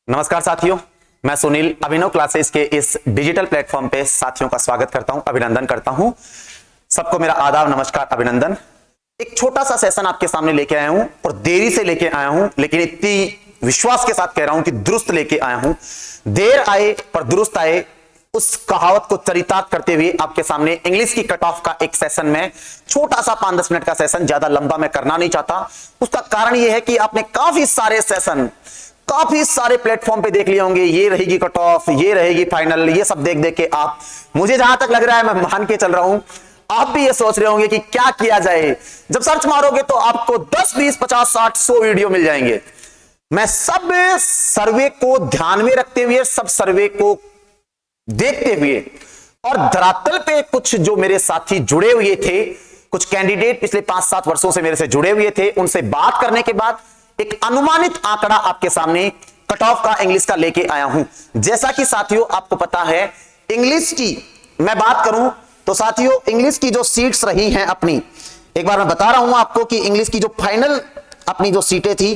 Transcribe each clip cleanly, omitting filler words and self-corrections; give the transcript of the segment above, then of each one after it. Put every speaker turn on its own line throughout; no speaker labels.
नमस्कार साथियों, मैं सुनील अभिनव क्लासेस के इस डिजिटल प्लेटफॉर्म पे साथियों का स्वागत करता हूं, अभिनंदन करता हूं। सबको मेरा आदाब, नमस्कार, अभिनंदन। एक छोटा सा सेशन आपके सामने लेके आया हूं और देरी से लेके आया हूं, लेकिन इतनी विश्वास के साथ कह रहा हूं कि दुरुस्त लेके आया हूं। देर आए पर दुरुस्त आए, उस कहावत को चरितार्थ करते हुए आपके सामने इंग्लिश की कट ऑफ का एक सेशन में छोटा सा 5-10 मिनट का सेशन, ज्यादा लंबा मैं करना नहीं चाहता। उसका कारण यह है कि आपने काफी सारे सेशन काफी सारे प्लेटफॉर्म पे देख लिए होंगे, ये रहेगी कट ऑफ, ये रहेगी फाइनल, ये सब देख देख के आप, मुझे जहां तक लग रहा है, मैं मान के चल रहा हूं, आप भी ये सोच रहे होंगे कि क्या किया जाए। जब सर्च मारोगे तो आपको 10, 20, 50, 60, 100 वीडियो मिल जाएंगे। मैं सब सर्वे को ध्यान में रखते हुए, सब सर्वे को देखते हुए और धरातल पे कुछ जो मेरे साथी जुड़े हुए थे, कुछ कैंडिडेट पिछले 5-7 वर्षों से मेरे से जुड़े हुए थे, उनसे बात करने के बाद एक अनुमानित आंकड़ा आपके सामने कट ऑफ का इंग्लिश का लेके आया हूं। जैसा कि साथियों आपको पता है, इंग्लिश की मैं बात करूं तो साथियों इंग्लिश की जो सीट्स रही हैं अपनी, एक बार मैं बता रहा हूं आपको कि इंग्लिश की जो फाइनल अपनी जो सीटें थी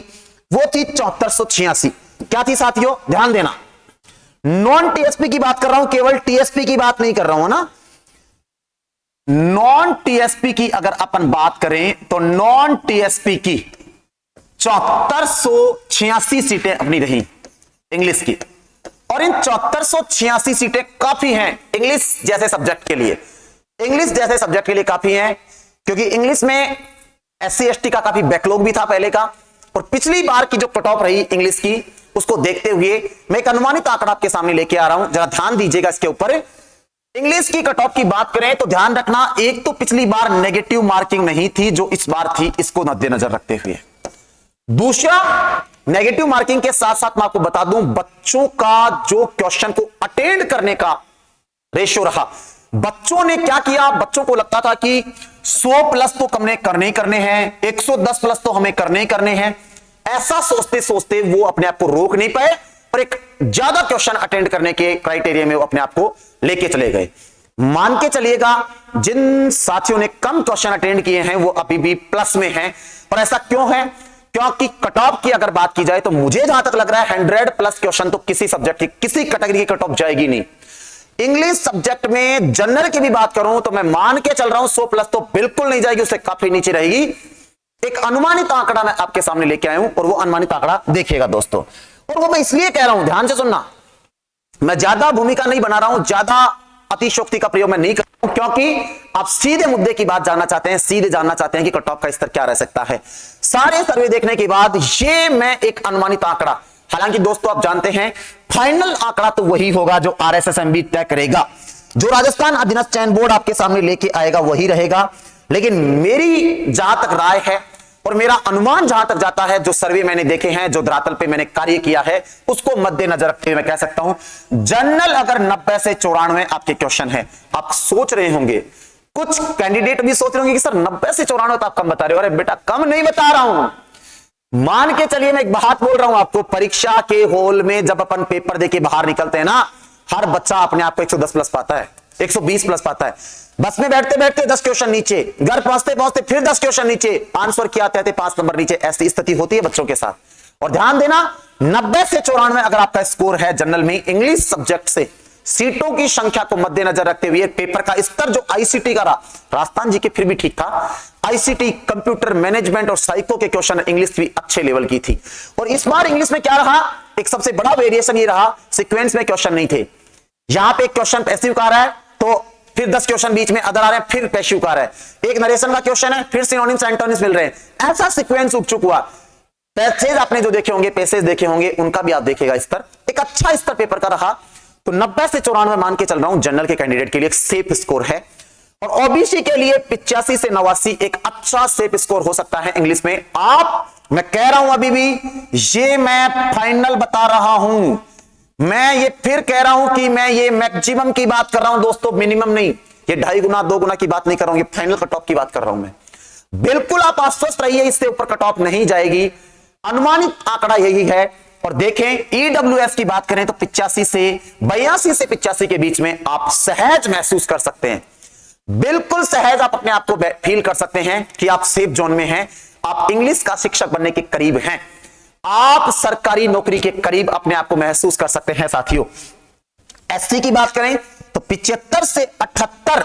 वो थी 7486। क्या थी साथियों, ध्यान देना, नॉन टीएसपी की बात कर रहा हूं, केवल टीएसपी की बात नहीं कर रहा हूं ना। नॉन टीएसपी की अगर अपन बात करें तो नॉन टीएसपी की 7486 सीटें अपनी रही इंग्लिश की, और इन 7486 सीटें काफी हैं इंग्लिश जैसे सब्जेक्ट के लिए। इंग्लिश जैसे सब्जेक्ट के लिए काफी हैं क्योंकि इंग्लिश में एससी एसटी का काफी बैकलॉग भी था पहले का, और पिछली बार की जो कट ऑफ रही इंग्लिश की उसको देखते हुए मैं एक अनुमानित आंकड़ा आपके सामने लेके आ रहा हूं। जरा ध्यान दीजिएगा इसके ऊपर। इंग्लिश की कट ऑफ की बात करें तो ध्यान रखना, एक तो पिछली बार नेगेटिव मार्किंग नहीं थी जो इस बार थी, इसको मद्देनजर रखते हुए। दूसरा, नेगेटिव मार्किंग के साथ साथ मैं आपको बता दूं, बच्चों का जो क्वेश्चन को अटेंड करने का रेशियो रहा, बच्चों ने क्या किया, बच्चों को लगता था कि 100 प्लस तो हमने करने ही करने हैं, 110 प्लस तो हमें करने ही करने हैं। ऐसा सोचते सोचते वो अपने आप को रोक नहीं पाए, पर एक ज्यादा क्वेश्चन अटेंड करने के क्राइटेरिया में वो अपने आप को लेके चले गए। मान के चलिएगा, जिन साथियों ने कम क्वेश्चन अटेंड किए हैं वो अभी भी प्लस में हैं। और ऐसा क्यों है? क्योंकि कट ऑफ की अगर बात की जाए तो मुझे जहां तक लग रहा है 100 प्लस क्वेश्चन तो किसी सब्जेक्ट की, किसी कैटेगरी की कट ऑफ जाएगी नहीं। इंग्लिश सब्जेक्ट में जनरल की भी बात करूं तो मैं मान के चल रहा हूं 100 प्लस तो बिल्कुल नहीं जाएगी, उससे काफी नीचे रहेगी। एक अनुमानित आंकड़ा मैं आपके सामने लेके आया हूं और वो अनुमानित आंकड़ा देखिएगा दोस्तों। और वो मैं इसलिए कह रहा हूं, ध्यान से सुनना, मैं ज्यादा भूमिका नहीं बना रहा हूं, ज्यादा अतिशोक्ति का प्रयोग मैं नहीं कर रहा हूं, क्योंकि आप सीधे मुद्दे की बात जानना चाहते हैं, सीधे जानना चाहते हैं कि कट ऑफ का स्तर क्या रह सकता है। सारे सर्वे देखने के बाद ये मैं एक अनुमानित आंकड़ा, हालांकि दोस्तों आप जानते हैं फाइनल आंकड़ा तो वही होगा जो आरएसएसएमबी तय करेगा, जो राजस्थान अधीनस्थ चयन बोर्ड आपके सामने लेके आएगा वही रहेगा। लेकिन मेरी जहां तक राय है और मेरा अनुमान जहां तक जाता है, जो सर्वे मैंने देखे हैं, जो धरातल पे मैंने कार्य किया है, उसको मद्देनजर रखते हुए मैं कह सकता हूं जनरल अगर 90 से 94 आपके क्वेश्चन है। आप सोच रहे होंगे, कुछ कैंडिडेट भी सोच रहे होंगे कि सर 90 से 94 तो आप कम बता रहे हो। अरे बेटा, कम नहीं बता रहा हूं, मान के चलिए मैं एक बात बोल रहा हूं आपको, परीक्षा के हॉल में जब अपन पेपर देके बाहर निकलते हैं ना, हर बच्चा अपने आप को 110 प्लस पाता है, 120 प्लस पाता है। बस में बैठते बैठते 10 क्वेश्चन नीचे, घर पहुंचते पहुंचते फिर 10 क्वेश्चन नीचे, आंसर क्या आते 5 नंबर नीचे। ऐसी स्थिति होती है बच्चों के साथ। और ध्यान देना, 90 से 94 अगर आपका स्कोर है जनरल में इंग्लिश सब्जेक्ट से, सीटों की संख्या को मद्देनजर रखते हुए पेपर का स्तर जो आईसीटी का रहा, राजस्थान जी के फिर भी ठीक था, आईसीटी, कंप्यूटर मैनेजमेंट और साइको के क्वेश्चन इंग्लिश भी अच्छे लेवल की थी। और इस बार इंग्लिश में क्या रहा, एक सबसे बड़ा वेरिएशन ये रहा, सीक्वेंस में क्वेश्चन नहीं थे। यहां पे एक क्वेश्चन पैसिव का आ रहा है तो फिर 10 क्वेश्चन बीच में अदर आ रहे हैं, फिर पैसिव का आ रहा है, एक नरेशन का क्वेश्चन है, फिर सिनोनिम्स एंटोनिम्स मिल रहे हैं। ऐसा सीक्वेंस उग चुका हुआ। पैसेज आपने जो देखे होंगे, पैसेज देखे होंगे, उनका भी आप देखिएगा स्तर, एक अच्छा स्तर पेपर का रहा। तो 90 से 94 मान के चल रहा हूं जनरल के कैंडिडेट के लिए एक सेफ स्कोर है, और ओबीसी के लिए 85 से 89 एक अच्छा सेफ स्कोर हो सकता है इंग्लिश में। मैं कह रहा हूं अभी भी, ये मैं फाइनल बता रहा हूं, मैं ये फिर कह रहा हूं कि मैं ये मैक्सिमम की बात कर रहा हूं दोस्तों, मिनिमम नहीं। ये 2.5 गुना 2 गुना की बात नहीं कर रहा हूं, ये फाइनल कट ऑफ की बात कर रहा हूं मैं। बिल्कुल आप आश्वस्त रहिए, इससे ऊपर कट ऑफ नहीं जाएगी, अनुमानित आंकड़ा यही है। और देखें ईडब्ल्यूएस की बात करें तो 85 से 82 से 85 के बीच में आप सहज महसूस कर सकते हैं, बिल्कुल सहज आप अपने आप को फील कर सकते हैं कि आप सेफ जोन में हैं, आप इंग्लिश का शिक्षक बनने के करीब हैं। आप सरकारी नौकरी के करीब अपने आप को महसूस कर सकते हैं साथियों। एसटी की बात करें तो 75 से 78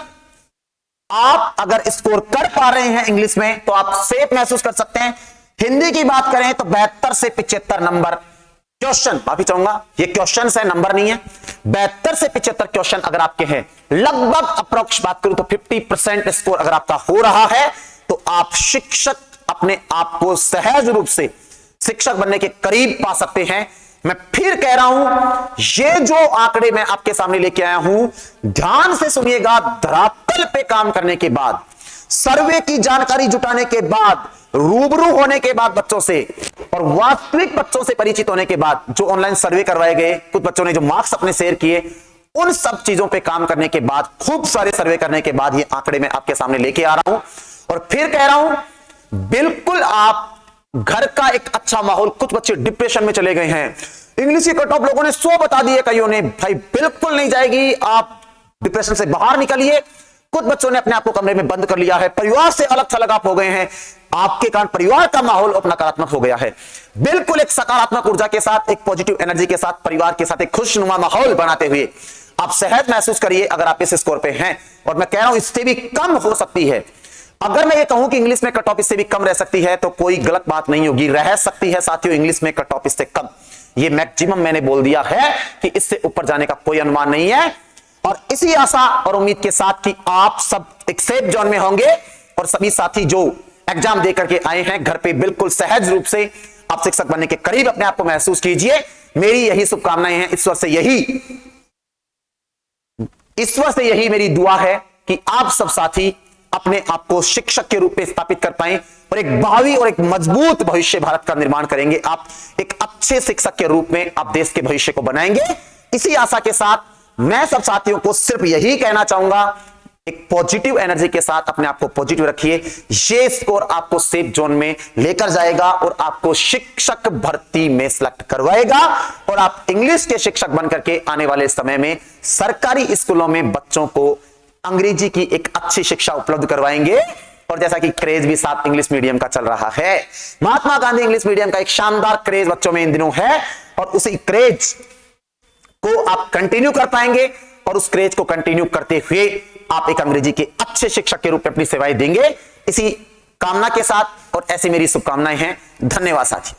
आप अगर स्कोर कर पा रहे हैं इंग्लिश में तो आप सेफ महसूस कर सकते हैं। हिंदी की बात करें तो 72 से 75 नंबर क्वेश्चन, माफी चाहूंगा ये क्वेश्चन है, नंबर नहीं है। 72 से 75 क्वेश्चन अगर आपके हैं, लगभग अप्रोक्स बात करूं तो 50% स्कोर अगर आपका हो रहा है तो आप शिक्षक अपने आप को सहज रूप से शिक्षक बनने के करीब पा सकते हैं। मैं फिर कह रहा हूं, ये जो आंकड़े मैं आपके सामने लेके आया हूं, ध्यान से सुनिएगा। धरातल पे काम करने के बाद, सर्वे की जानकारी जुटाने के बाद, रूबरू होने के बाद बच्चों से और वास्तविक बच्चों से परिचित होने के बाद, जो ऑनलाइन सर्वे करवाए गए, कुछ बच्चों ने जो मार्क्स अपने शेयर किए, उन सब चीजों पे काम करने के बाद, खूब सारे सर्वे करने के बाद ये आंकड़े मैं आपके सामने लेके आ रहा हूं। और फिर कह रहा हूं, बिल्कुल आप घर का एक अच्छा माहौल, कुछ बच्चे डिप्रेशन में चले गए हैं, इंग्लिश की कट ऑफ लोगों ने 100 बता दिए, कईयों ने, भाई बिल्कुल नहीं जाएगी, आप डिप्रेशन से बाहर निकलिए। कुछ बच्चों ने अपने आप को कमरे में बंद कर लिया है, परिवार से अलग थलग आप हो गए हैं, आपके कारण परिवार का माहौल अब नकारात्मक हो गया है। बिल्कुल एक सकारात्मक ऊर्जा के साथ, एक पॉजिटिव एनर्जी के साथ, परिवार के साथ एक खुशनुमा माहौल बनाते हुए आप सहज महसूस करिए अगर आप इस स्कोर पे हैं। और मैं कह रहा हूं इससे भी कम हो सकती है। अगर मैं ये कहूं कि इंग्लिश में कट ऑफ इससे भी कम रह सकती है तो कोई गलत बात नहीं होगी, रह सकती है साथियों इंग्लिश में कट ऑफ इससे कम। ये मैक्सिमम मैंने बोल दिया है कि इससे ऊपर जाने का कोई अनुमान नहीं है। और इसी आशा और उम्मीद के साथ कि आप सब एक सेफ जोन में होंगे और सभी साथी जो एग्जाम दे करके आए हैं घर पे बिल्कुल सहज रूप से आप शिक्षक बनने के करीब अपने आप को महसूस कीजिए। मेरी यही शुभकामनाएं हैं, ईश्वर से यही मेरी दुआ है कि आप सब साथी अपने आप को शिक्षक के रूप में स्थापित कर पाएं और एक भावी और एक मजबूत भविष्य भारत का निर्माण करेंगे। आप एक अच्छे शिक्षक के रूप में आप देश के भविष्य को बनाएंगे। इसी आशा के साथ मैं सब साथियों को सिर्फ यही कहना चाहूंगा, एक पॉजिटिव एनर्जी के साथ अपने आप को पॉजिटिव रखिए। ये स्कोर आपको सेफ जोन में लेकर जाएगा और आपको शिक्षक भर्ती में सिलेक्ट करवाएगा और आप इंग्लिश के शिक्षक बनकर के आने वाले समय में सरकारी स्कूलों में बच्चों को अंग्रेजी की एक अच्छी शिक्षा उपलब्ध करवाएंगे। और जैसा कि क्रेज भी साथ इंग्लिश मीडियम का चल रहा है, महात्मा गांधी इंग्लिश मीडियम का एक शानदार क्रेज बच्चों में इन दिनों है और उसी क्रेज को आप कंटिन्यू कर पाएंगे और उस क्रेज को कंटिन्यू करते हुए आप एक अंग्रेजी के अच्छे शिक्षक के रूप में अपनी सेवाएं देंगे। इसी कामना के साथ और ऐसी मेरी शुभकामनाएं हैं। धन्यवाद साथी।